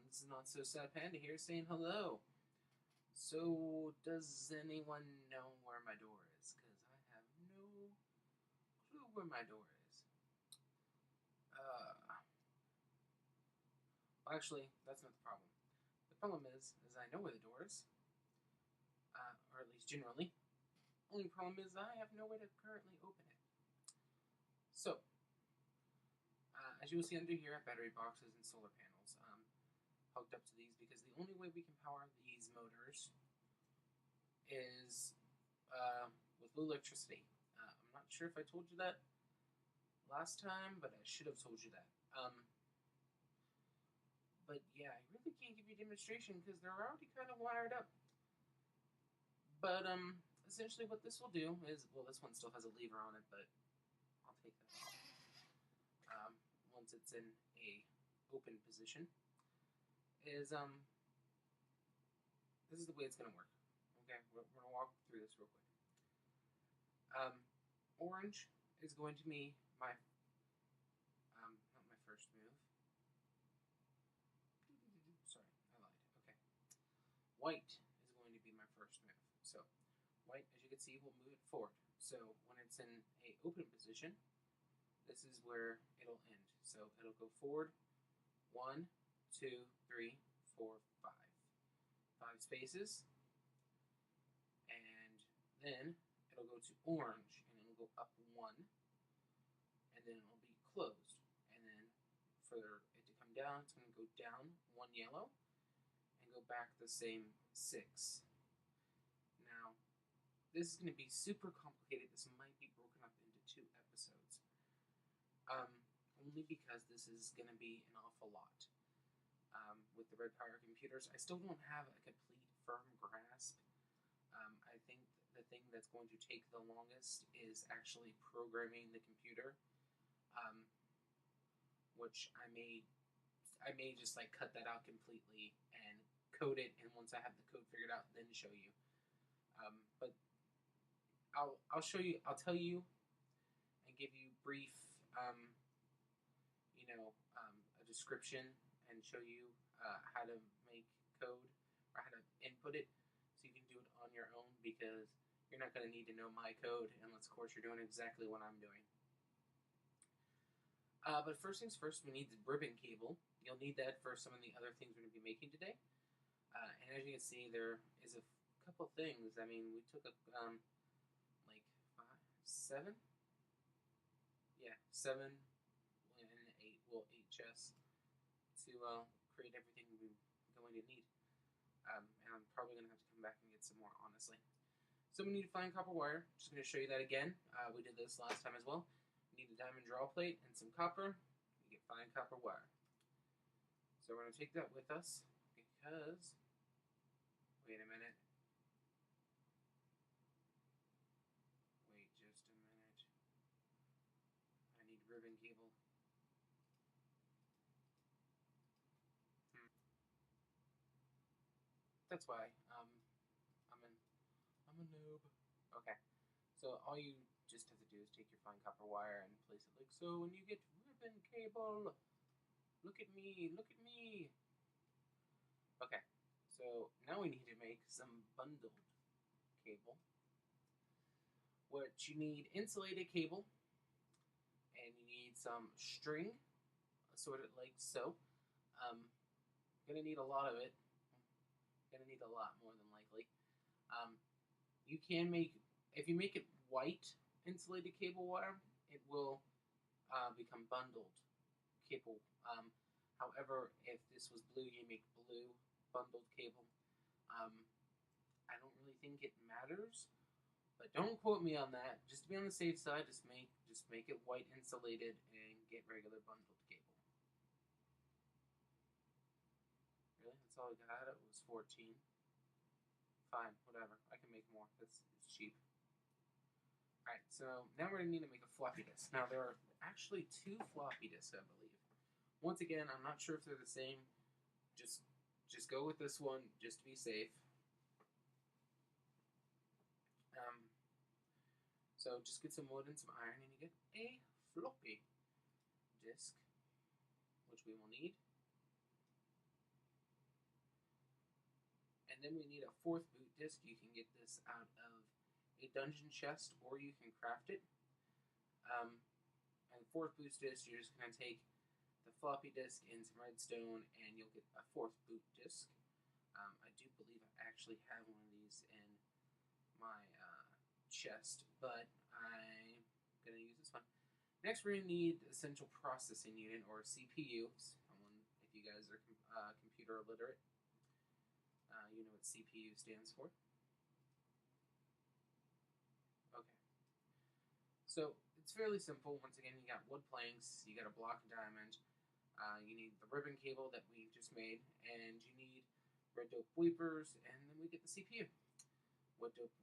This is TheNotSoSadPanda here saying hello. So, does anyone know where my door is? Because I have no clue where my door is. Well, actually, that's not the problem. The problem is I know where the door is, or at least generally. Only problem is I have no way to currently open it. So, as you will see under here, I have battery boxes and solar panels hooked up to these because the only way we can power these motors is with electricity. I'm not sure if I told you that last time, but I should have told you that. But yeah, I really can't give you a demonstration because they're already kind of wired up. But essentially what this will do is, well, this one still has a lever on it, but I'll take that off once it's in a open position. Is this is the way it's going to work. Okay, we're going to walk through this real quick. Orange is going to be my, not my first move. Sorry, I lied. Okay. White is going to be my first move. So, white, as you can see, will move it forward. So, when it's in a open position, this is where it'll end. So, it'll go forward 1, 2, 3, 4, 5. 5 spaces. And then it'll go to orange, and it'll go up 1, and then it'll be closed. And then for it to come down, it's going to go down 1 yellow, and go back the same 6. Now, this is going to be super complicated. This might be broken up into 2 episodes. Only because this is going to be an awful lot. With the Redpower computers, I still don't have a complete firm grasp. I think the thing that's going to take the longest is actually programming the computer, which I may just like cut that out completely and code it, and once I have the code figured out, then show you. But I'll show you. I'll tell you and give you brief, a description and show you how to make code or how to input it, so you can do it on your own, because you're not going to need to know my code unless, of course, you're doing exactly what I'm doing. But first things first, we need the ribbon cable. You'll need that for some of the other things we're going to be making today. And as you can see, there is a couple things. I mean, we took like 7? Yeah, 7 and 8, well, 8 chests to create everything we're going to need. And I'm probably going to have to come back and get some more, honestly. So we need to find copper wire. Just going to show you that again. We did this last time as well. We need a diamond draw plate and some copper. You get fine copper wire. So we're going to take that with us because, wait a minute. Wait just a minute. I need ribbon cable. That's why. I'm a noob. Okay. So all you just have to do is take your fine copper wire and place it like so, and you get ribbon cable. Look at me, look at me. Okay. So now we need to make some bundled cable. What you need, insulated cable, and you need some string, assorted like so. Gonna need a lot of it. Gonna need a lot more than likely. You can make, if you make it white insulated cable wire, it will become bundled cable. However, if this was blue, you make blue bundled cable. I don't really think it matters, but don't quote me on that. Just to be on the safe side, just make it white insulated and get regular bundled cable. Really? That's all I got? It was 14. Fine, whatever. I can make more. It's cheap. Alright, so now we're going to need to make a floppy disk. Now, there are actually 2 floppy disks, I believe. Once again, I'm not sure if they're the same. Just go with this one, just to be safe. So just get some wood and some iron, and you get a floppy disk, which we will need. And then we need a 4th boot disk. You can get this out of a dungeon chest, or you can craft it. And 4th boot disk, you're just going to take the floppy disk and some redstone, and you'll get a 4th boot disk. I do believe I actually have one of these in my chest, but I'm going to use this one. Next, we're going to need a central processing unit, or CPU. If you guys are computer illiterate, you know what CPU stands for. Okay. So it's fairly simple. Once again, you got wood planks, you got a block of diamond, you need the ribbon cable that we just made, and you need red dope wafers, and then we get the CPU. What dope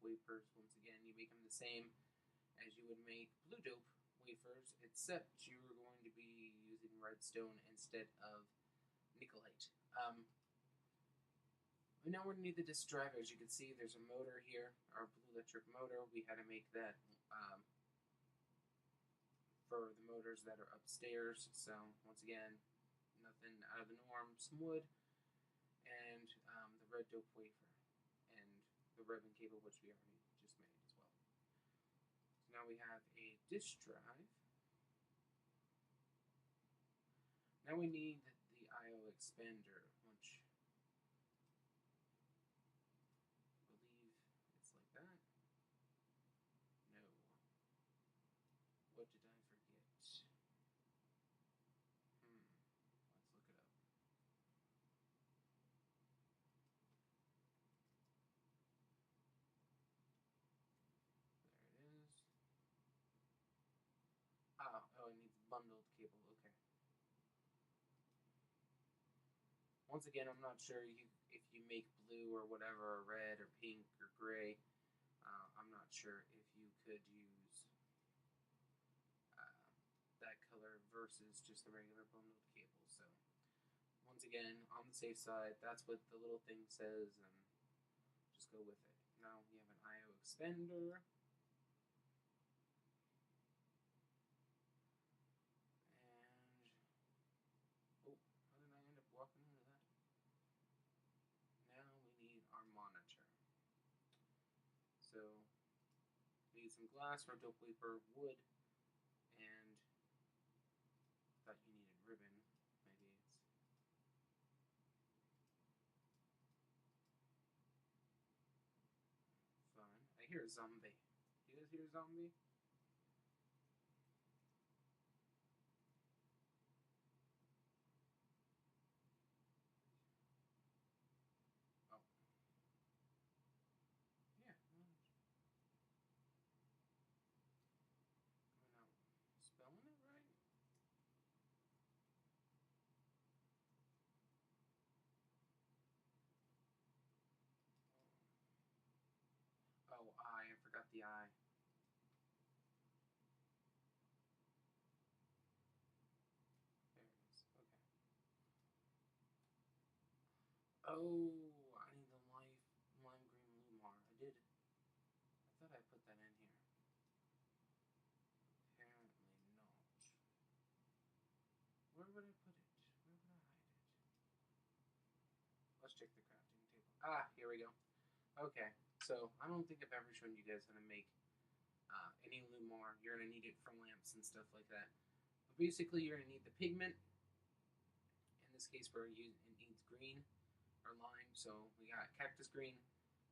wafers? Once again, you make them the same as you would make blue dope wafers, except you're going to be using redstone instead of nickelite. Now we're going to need the disk drive. As you can see, there's a motor here, our blue electric motor. We had to make that for the motors that are upstairs. So once again, nothing out of the norm. Some wood and the red dope wafer and the ribbon cable, which we already just made as well. So now we have a disk drive. Now we need the I/O expander, which I believe it's like that. No. What did I forget? Let's look it up. There it is. Oh, it needs bundled cable. Okay. Once again, I'm not sure if you make blue or whatever, or red or pink or gray. I'm not sure if you could use that color versus just the regular bundled cable. So once again, on the safe side, that's what the little thing says, and just go with it. Now we have an I/O expander. And how did I end up walking into that? Now we need our monitor. So we need some glass, red dope wafer, wood, and I thought you needed ribbon. Maybe it's fun. I hear a zombie. Do you guys hear a zombie? Oh. Yeah. Am I not spelling it right? Oh, I forgot the I. There it is. Okay. Oh, I need the lime green Lumar. I did. I thought I put that in here. Apparently not. Where would I put it? Where would I hide it? Let's check the crafting table. Ah, here we go. Okay, so I don't think I've ever shown you guys how to make any Lumar. You're going to need it for lamps and stuff like that. But basically, you're going to need the pigment. In this case, it needs green or lime. So we got cactus green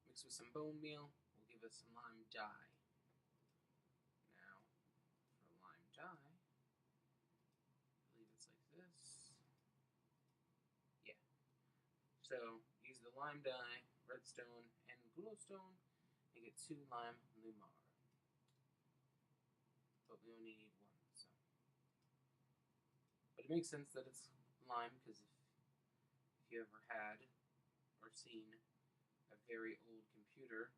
mixed with some bone meal will give us some lime dye. Now, for lime dye, I believe it's like this. Yeah. So use the lime dye, redstone, and glowstone, and get 2 lime Lumar. But we only need 1, so. But it makes sense that it's lime, because if you ever had or seen a very old computer,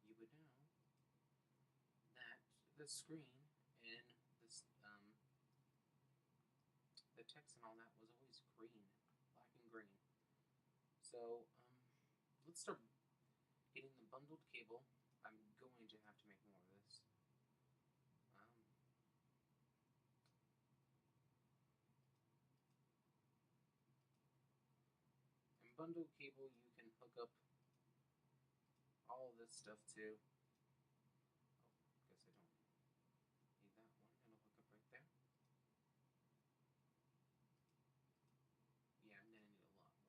you would know that the screen and this, the text and all that was always green, black and green. So let's start getting the bundled cable. I'm going to have to make more of this. bundle cable you can hook up all this stuff to. Oh, guess I don't need that one. It'll hook up right there. Yeah, I'm gonna need a lot more.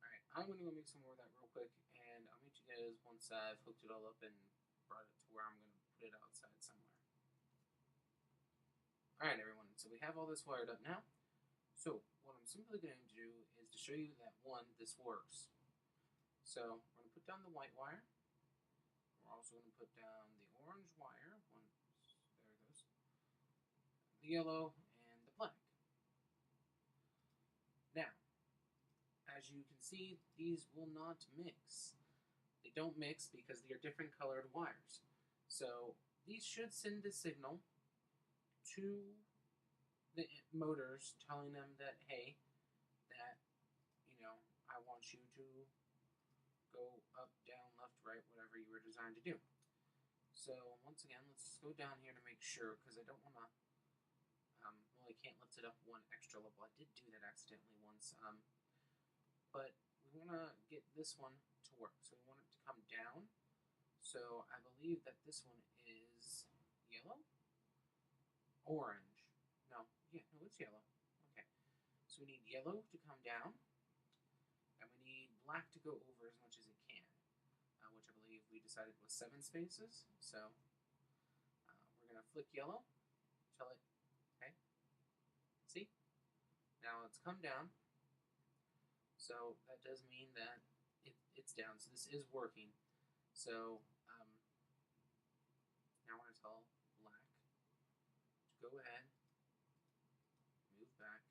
Alright, I'm gonna go make some more of that real quick, and I'll meet you guys once I've hooked it all up and brought it to where I'm gonna put it outside somewhere. Alright everyone, so we have all this wired up now. So what I'm simply going to do is to show you that one, this works. So we're going to put down the white wire. We're also going to put down the orange wire. There it goes. The yellow and the black. Now, as you can see, these will not mix. They don't mix because they are different colored wires. So these should send a signal to the motors telling them that, hey, that, I want you to go up, down, left, right, whatever you were designed to do. So once again, let's go down here to make sure, because I don't want to, well, I can't lift it up one extra level. I did do that accidentally once, but we want to get this one to work. So we want it to come down. So I believe that this one is yellow, orange. No, it's yellow. Okay, so we need yellow to come down, and we need black to go over as much as it can, which I believe we decided was 7 spaces. So we're going to flick yellow till it, okay, see? Now it's come down, so that does mean that it's down, so this is working. So now I want to tell black to go ahead, move back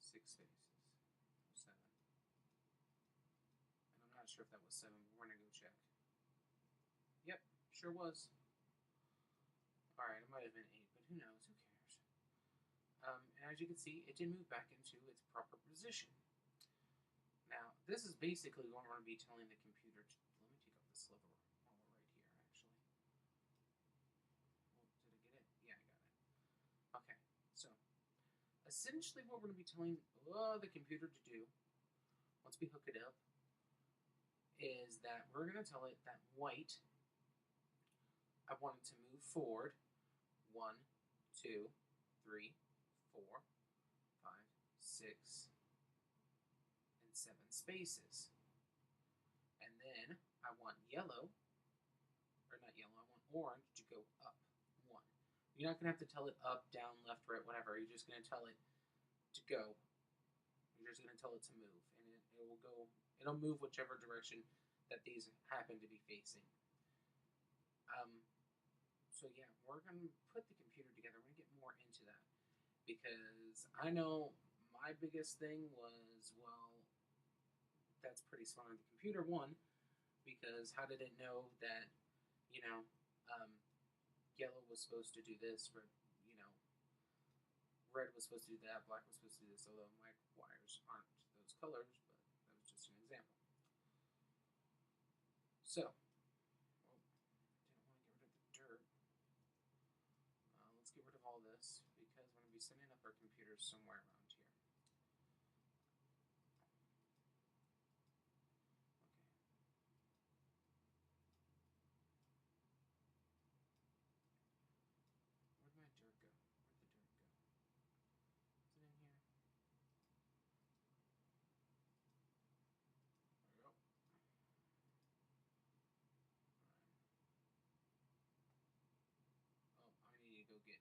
6 spaces, 7. And I'm not sure if that was 7, but we're going to go check. Yep, sure was. Alright, it might have been 8, but who knows, who cares. And as you can see, it did move back into its proper position. Now, this is basically what we're going to be telling the computer to, let me take off this lever while we're right here, actually. Oh, did I get it? Yeah, I got it. Okay, so essentially what we're going to be telling the computer to do, once we hook it up, is that we're going to tell it that white, I want it to move forward 1, 2, 3, 4, 5, 6, and 7 spaces. And then I want yellow, or not yellow, I want orange to go up 1. You're not going to have to tell it up, down, left, right, whatever. You're just going to tell it to go. You're just going to tell it to move, and it will go. It'll move whichever direction that these happen to be facing. So yeah, we're going to put the computer together. We're going to get more into that, because I know my biggest thing was, well, that's pretty smart on the computer, one, because how did it know that, yellow was supposed to do this, red was supposed to do that, black was supposed to do this, although my wires aren't those colors, but that was just an example. So, didn't want to get rid of the dirt. Let's get rid of all this, because we're going to be setting up our computers somewhere around here. Okay. Where'd my dirt go? Where'd the dirt go? Is it in here? There we go. Oh, I need to go get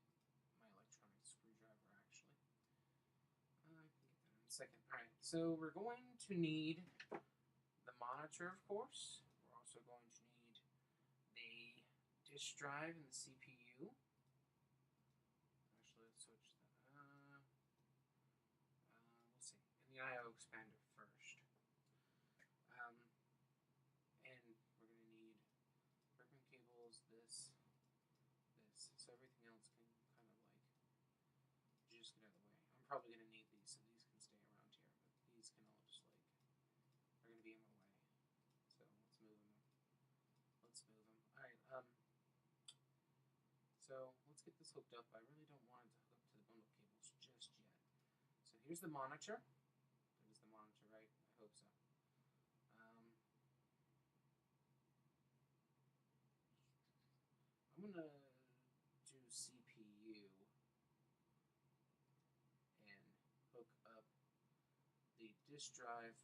my electronic screwdriver, actually. I can get that in a second. Alright, so we're going to need the monitor, of course. We're also going to need the disk drive and the CPU. Actually, let's switch that. We'll see. And the I/O expander first. And we're going to need ribbon cables, this. So everything else can kind of like just get out of the way. I'm probably going to need these, so these can stay around here, but these can all just like, are going to be in my way. So let's move them. Alright, so let's get this hooked up. I really don't want it to hook up to the bundle cables just yet. here's the monitor. There's the monitor, right? I hope so. I'm gonna do CPU and hook up the disk drive.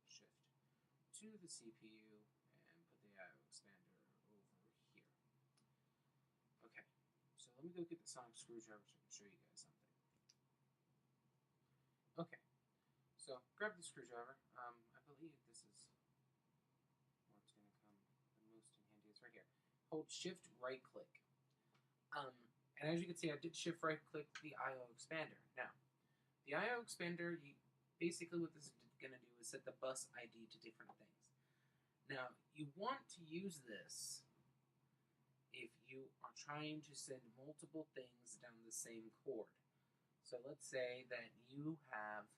Shift to the CPU and put the I/O expander over here. Okay, so let me go get the sonic screwdriver so I can show you guys something. Okay, so grab the screwdriver. I believe this is where it's going to come the most in handy. It's right here. Hold Shift right click. And as you can see, I did Shift right click the I/O expander. Now, the I/O expander, basically what this is going to do is set the bus ID to different things. Now, you want to use this if you are trying to send multiple things down the same cord. So let's say that you have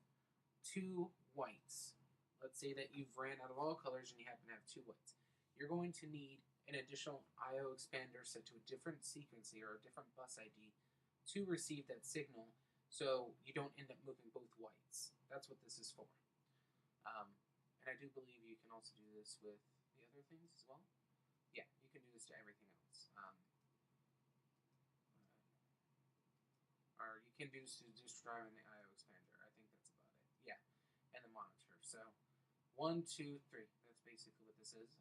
2 whites. Let's say that you've ran out of all colors and you happen to have 2 whites. You're going to need an additional I/O expander set to a different sequency or a different bus ID to receive that signal, so you don't end up moving both whites. That's what this is for. And I do believe you can also do this with the other things as well. Yeah, you can do this to everything else. Or you can do this to disk drive and the I/O expander. I think that's about it. Yeah, and the monitor. So 1, 2, 3. That's basically what this is.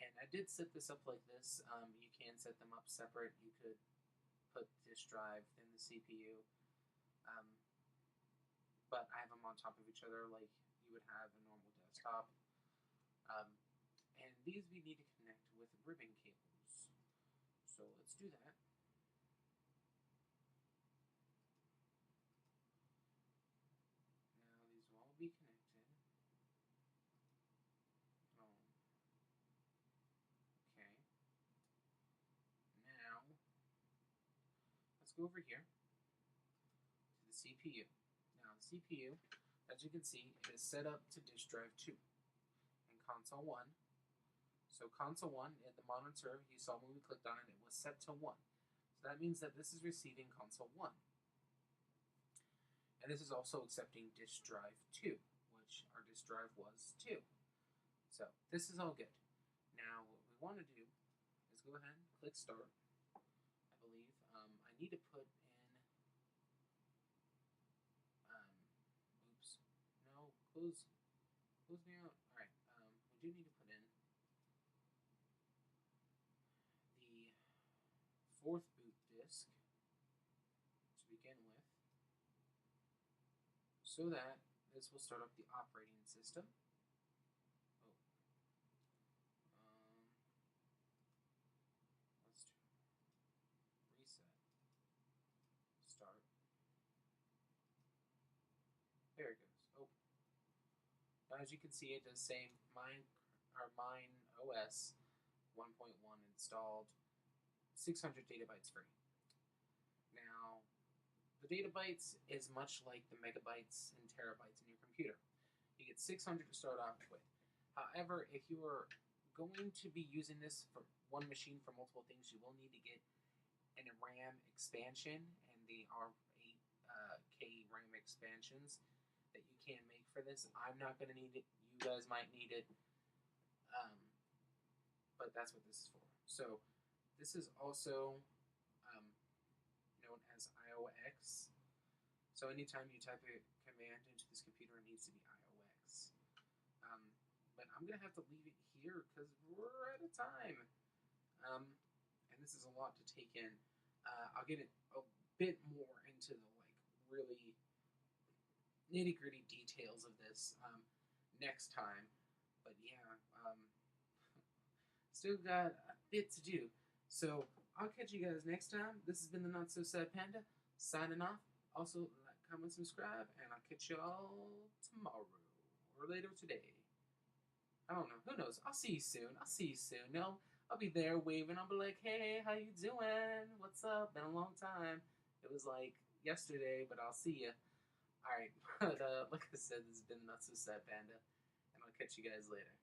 And I did set this up like this. You can set them up separate. You could put disk drive, then the CPU. But I have them on top of each other like you would have a normal desktop. And these we need to connect with ribbon cables. So let's do that. Now these will all be connected. Okay. Now let's go over here to the CPU. Now the CPU, as you can see, is set up to disk drive 2 and console 1. So console 1, at the monitor you saw when we clicked on it, it was set to 1. So that means that this is receiving console 1. And this is also accepting disk drive 2, which our disk drive was 2. So this is all good. Now what we want to do is go ahead and click start. I believe I need to put in, oops, no, close me out. Alright, we do need to put in the 4th boot disk to begin with, so that this will start up the operating system. Let's reset, start. There it goes. Oh, now as you can see, it does say Mine OS 1.1 installed, 600 databytes free. Now, the databytes is much like the megabytes and terabytes in your computer. You get 600 to start off with. However, if you are going to be using this for one machine for multiple things, you will need to get a RAM expansion and the R8K RAM expansions that you can make for this. I'm not going to need it. You guys might need it. But that's what this is for. So this is also known as IOX. So anytime you type a command into this computer, it needs to be IOX. But I'm going to have to leave it here because we're out of time. And this is a lot to take in. I'll get a bit more into the really nitty-gritty details of this next time. But yeah, still got a bit to do. So I'll catch you guys next time. This has been the Not So Sad Panda signing off. Also, like, comment, subscribe, and I'll catch y'all tomorrow or later today. I don't know. Who knows? I'll see you soon. No, I'll be there waving. I'll be like, hey, how you doing? What's up? Been a long time. It was like yesterday, but I'll see you. Alright, but like I said, this has been Not So Sad Panda, and I'll catch you guys later.